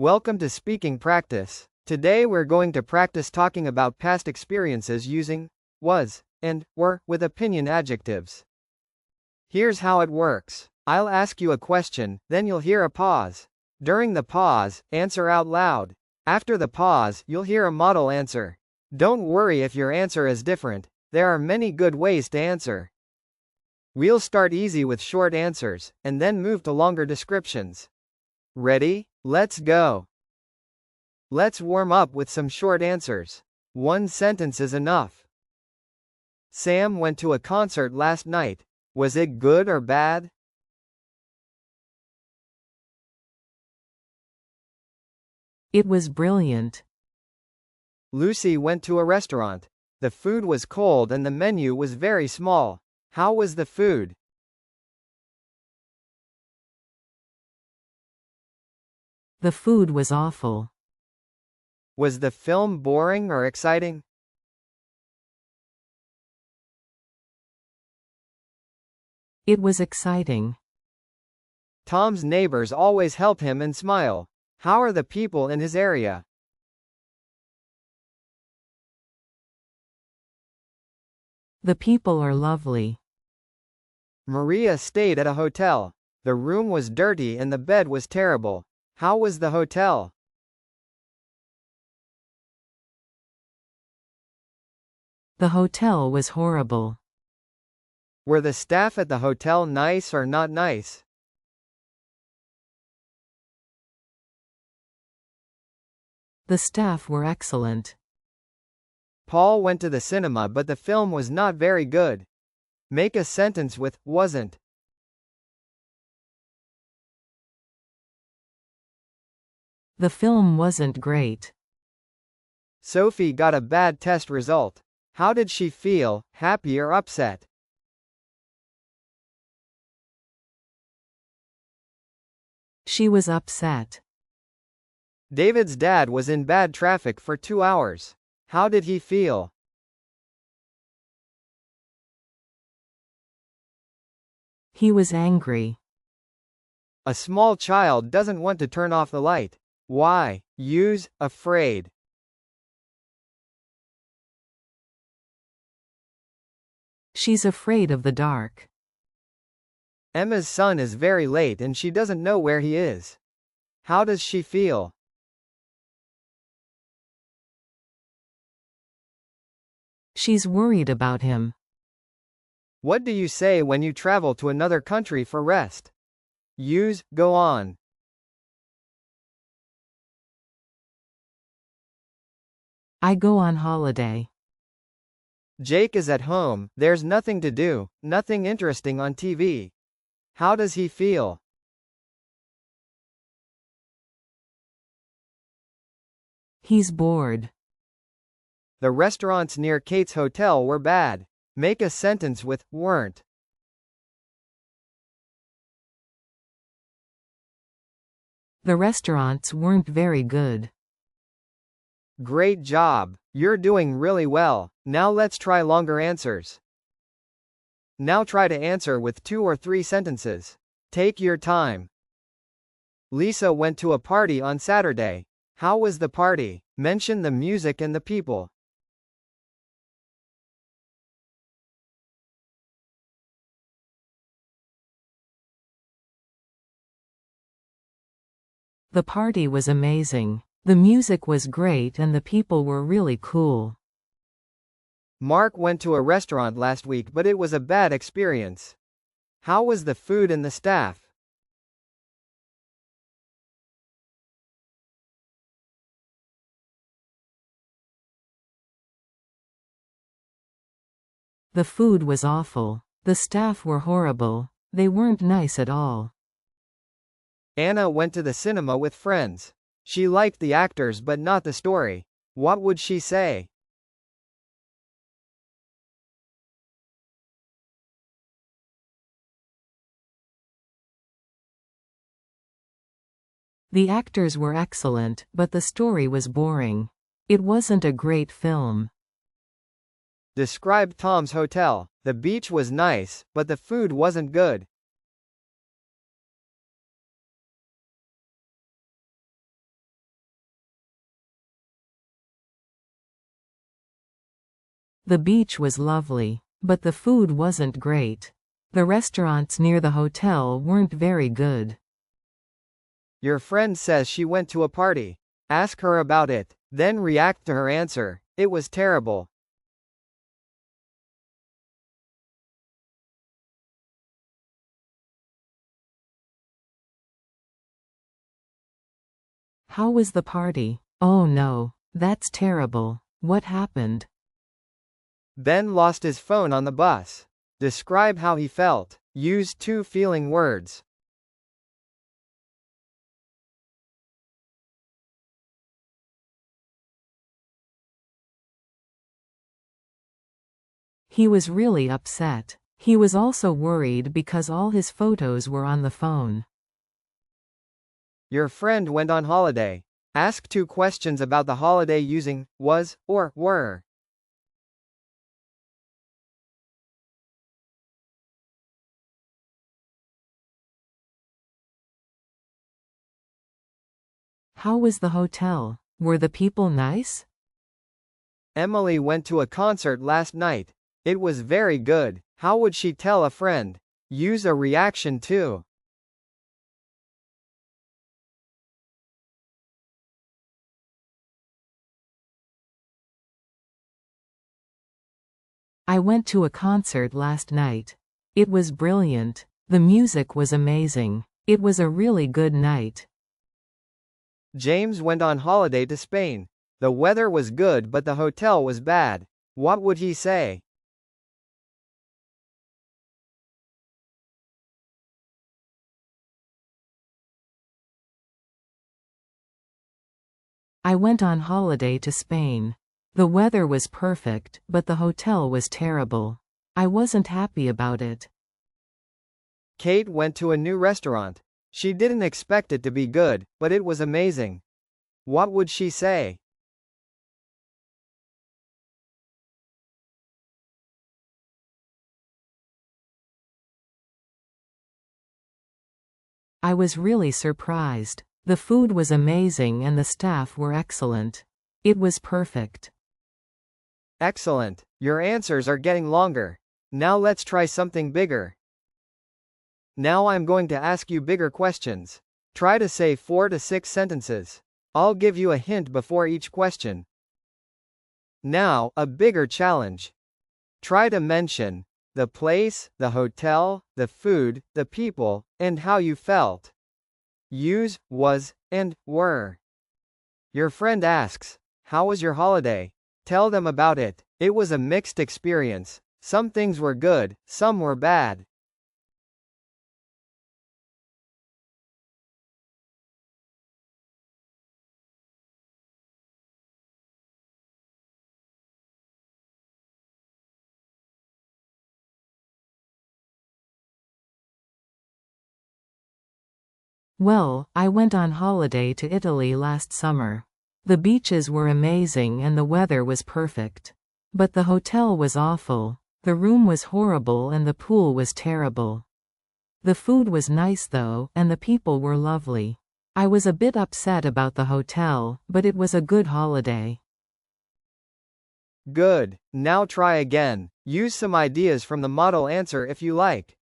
Welcome to Speaking Practice. Today we're going to practice talking about past experiences using was and were with opinion adjectives. Here's how it works. I'll ask you a question, then you'll hear a pause. During the pause, answer out loud. After the pause, you'll hear a model answer. Don't worry if your answer is different. There are many good ways to answer. We'll start easy with short answers, and then move to longer descriptions. Ready? Let's go. Let's warm up with some short answers. One sentence is enough. Sam went to a concert last night. Was it good or bad? It was brilliant. Lucy went to a restaurant. The food was cold and the menu was very small. How was the food? The food was awful. Was the film boring or exciting? It was exciting. Tom's neighbors always help him and smile. How are the people in his area? The people are lovely. Maria stayed at a hotel. The room was dirty and the bed was terrible. How was the hotel? The hotel was horrible. Were the staff at the hotel nice or not nice? The staff were excellent. Paul went to the cinema but the film was not very good. Make a sentence with wasn't. The film wasn't great. Sophie got a bad test result. How did she feel, happy or upset? She was upset. David's dad was in bad traffic for 2 hours. How did he feel? He was angry. A small child doesn't want to turn off the light. Why? Use afraid. She's afraid of the dark. Emma's son is very late and she doesn't know where he is. How does she feel? She's worried about him. What do you say when you travel to another country for rest? Use go on. I go on holiday. Jake is at home, there's nothing to do, nothing interesting on TV. How does he feel? He's bored. The restaurants near Kate's hotel were bad. Make a sentence with weren't. The restaurants weren't very good. Great job. You're doing really well. Now let's try longer answers. Now try to answer with 2 or 3 sentences. Take your time. Lisa went to a party on Saturday. How was the party? Mention the music and the people. The party was amazing. The music was great and the people were really cool. Mark went to a restaurant last week but it was a bad experience. How was the food and the staff? The food was awful. The staff were horrible. They weren't nice at all. Anna went to the cinema with friends. She liked the actors but not the story. What would she say? The actors were excellent, but the story was boring. It wasn't a great film. Describe Tom's hotel. The beach was nice, but the food wasn't good. The beach was lovely, but the food wasn't great. The restaurants near the hotel weren't very good. Your friend says she went to a party. Ask her about it, then react to her answer. It was terrible. How was the party? Oh no, that's terrible. What happened? Ben lost his phone on the bus. Describe how he felt. Use 2 feeling words. He was really upset. He was also worried because all his photos were on the phone. Your friend went on holiday. Ask 2 questions about the holiday using was or were. How was the hotel? Were the people nice? Emily went to a concert last night. It was very good. How would she tell a friend? Use a reaction to. I went to a concert last night. It was brilliant. The music was amazing. It was a really good night. James went on holiday to Spain. The weather was good but the hotel was bad. What would he say? I went on holiday to Spain. The weather was perfect, but the hotel was terrible. I wasn't happy about it. Kate went to a new restaurant. She didn't expect it to be good, but it was amazing. What would she say? I was really surprised. The food was amazing and the staff were excellent. It was perfect. Excellent. Your answers are getting longer. Now let's try something bigger. Now I'm going to ask you bigger questions. Try to say 4 to 6 sentences. I'll give you a hint before each question. Now, a bigger challenge. Try to mention the place, the hotel, the food, the people, and how you felt. Use was and were. Your friend asks, "How was your holiday?" Tell them about it. It was a mixed experience. Some things were good, some were bad. Well, I went on holiday to Italy last summer. The beaches were amazing and the weather was perfect. But the hotel was awful. The room was horrible and the pool was terrible. The food was nice though, and the people were lovely. I was a bit upset about the hotel, but it was a good holiday. Good. Now try again. Use some ideas from the model answer if you like.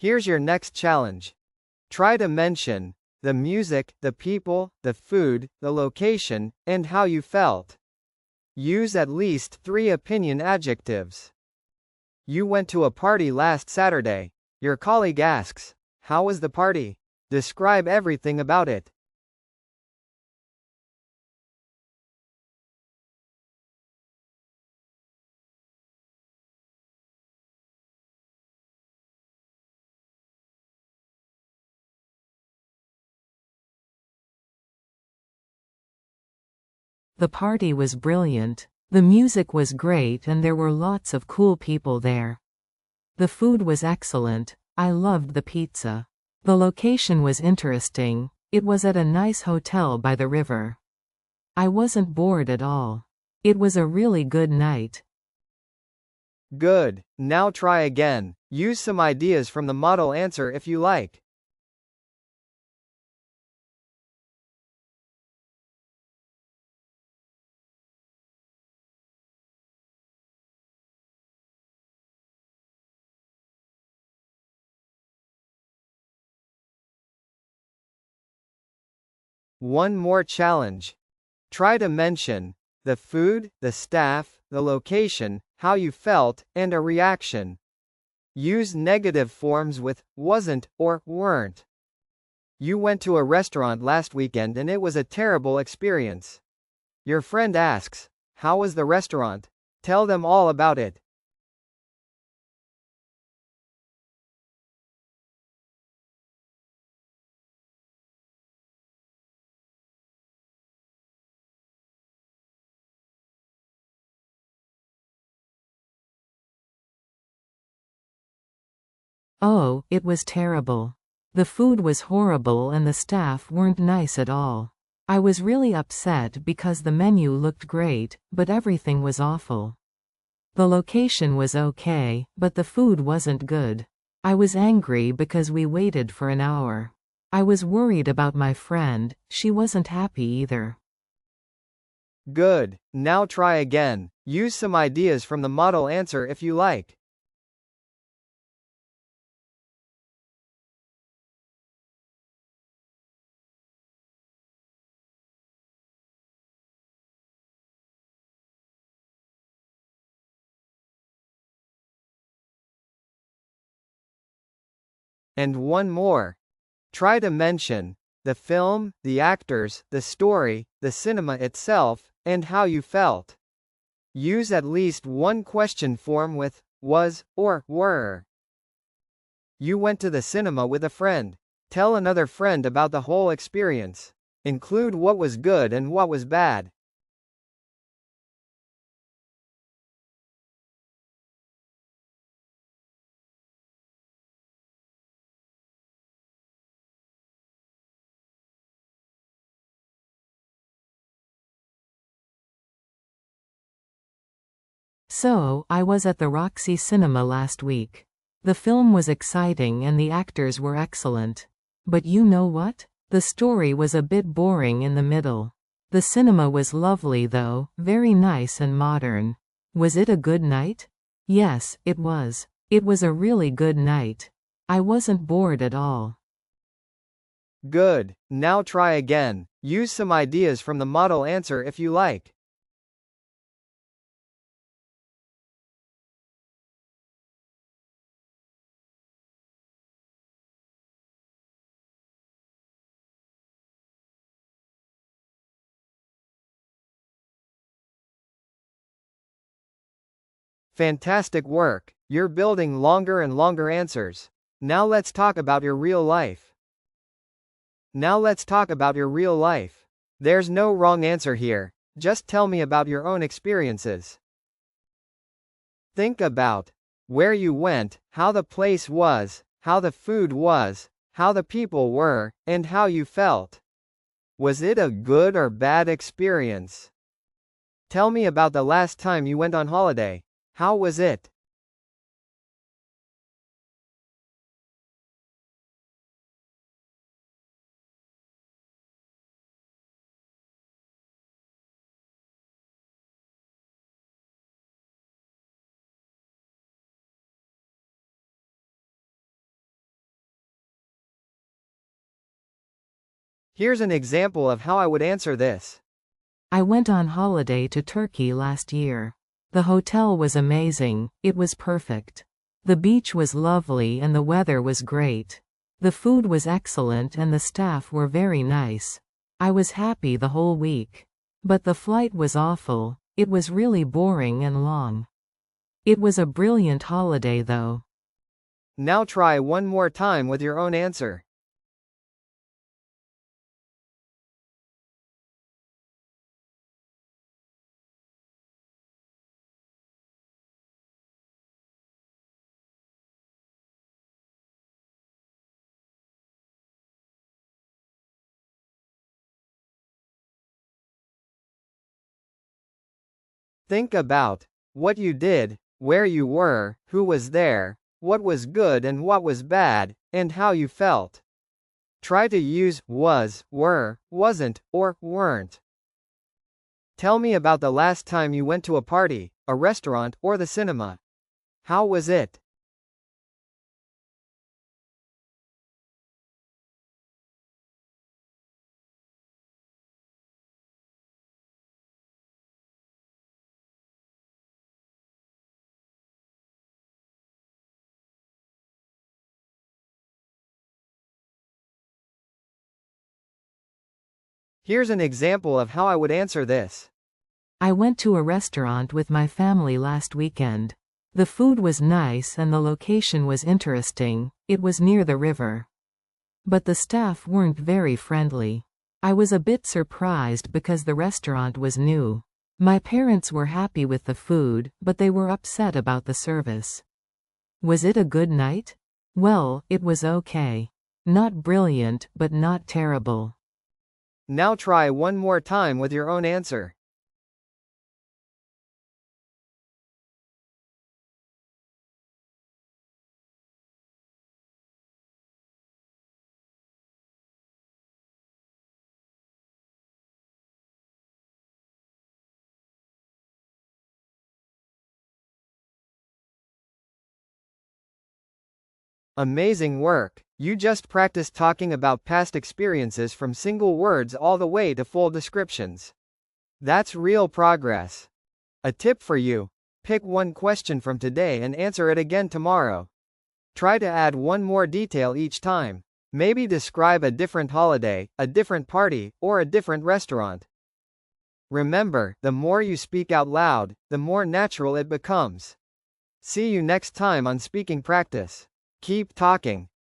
Here's your next challenge. Try to mention the music, the people, the food, the location, and how you felt. Use at least 3 opinion adjectives. You went to a party last Saturday. Your colleague asks, "How was the party?" Describe everything about it. The party was brilliant. The music was great and there were lots of cool people there. The food was excellent. I loved the pizza. The location was interesting. It was at a nice hotel by the river. I wasn't bored at all. It was a really good night. Good. Now try again. Use some ideas from the model answer if you like. One more challenge. Try to mention the food, the staff, the location, how you felt, and a reaction. Use negative forms with wasn't or weren't. You went to a restaurant last weekend and it was a terrible experience. Your friend asks, how was the restaurant? Tell them all about it. Oh, it was terrible. The food was horrible and the staff weren't nice at all. I was really upset because the menu looked great, but everything was awful. The location was okay, but the food wasn't good. I was angry because we waited for an hour. I was worried about my friend, she wasn't happy either. Good. Now try again. Use some ideas from the model answer if you like. And one more. Try to mention the film, the actors, the story, the cinema itself, and how you felt. Use at least one question form with was or were. You went to the cinema with a friend. Tell another friend about the whole experience. Include what was good and what was bad. So, I was at the Roxy Cinema last week. The film was exciting and the actors were excellent. But you know what? The story was a bit boring in the middle. The cinema was lovely though, very nice and modern. Was it a good night? Yes, it was. It was a really good night. I wasn't bored at all. Good. Now try again. Use some ideas from the model answer if you like. Fantastic work. You're building longer and longer answers. Now let's talk about your real life. Now let's talk about your real life. There's no wrong answer here. Just tell me about your own experiences. Think about where you went, how the place was, how the food was, how the people were, and how you felt. Was it a good or bad experience? Tell me about the last time you went on holiday. How was it? Here's an example of how I would answer this. I went on holiday to Turkey last year. The hotel was amazing, it was perfect. The beach was lovely and the weather was great. The food was excellent and the staff were very nice. I was happy the whole week. But the flight was awful, it was really boring and long. It was a brilliant holiday though. Now try one more time with your own answer. Think about what you did, where you were, who was there, what was good and what was bad, and how you felt. Try to use was, were, wasn't, or weren't. Tell me about the last time you went to a party, a restaurant, or the cinema. How was it? Here's an example of how I would answer this. I went to a restaurant with my family last weekend. The food was nice and the location was interesting, it was near the river. But the staff weren't very friendly. I was a bit surprised because the restaurant was new. My parents were happy with the food, but they were upset about the service. Was it a good night? Well, it was okay. Not brilliant, but not terrible. Now try one more time with your own answer. Amazing work! You just practiced talking about past experiences from single words all the way to full descriptions. That's real progress. A tip for you: pick one question from today and answer it again tomorrow. Try to add one more detail each time. Maybe describe a different holiday, a different party, or a different restaurant. Remember, the more you speak out loud, the more natural it becomes. See you next time on Speaking Practice. Keep talking.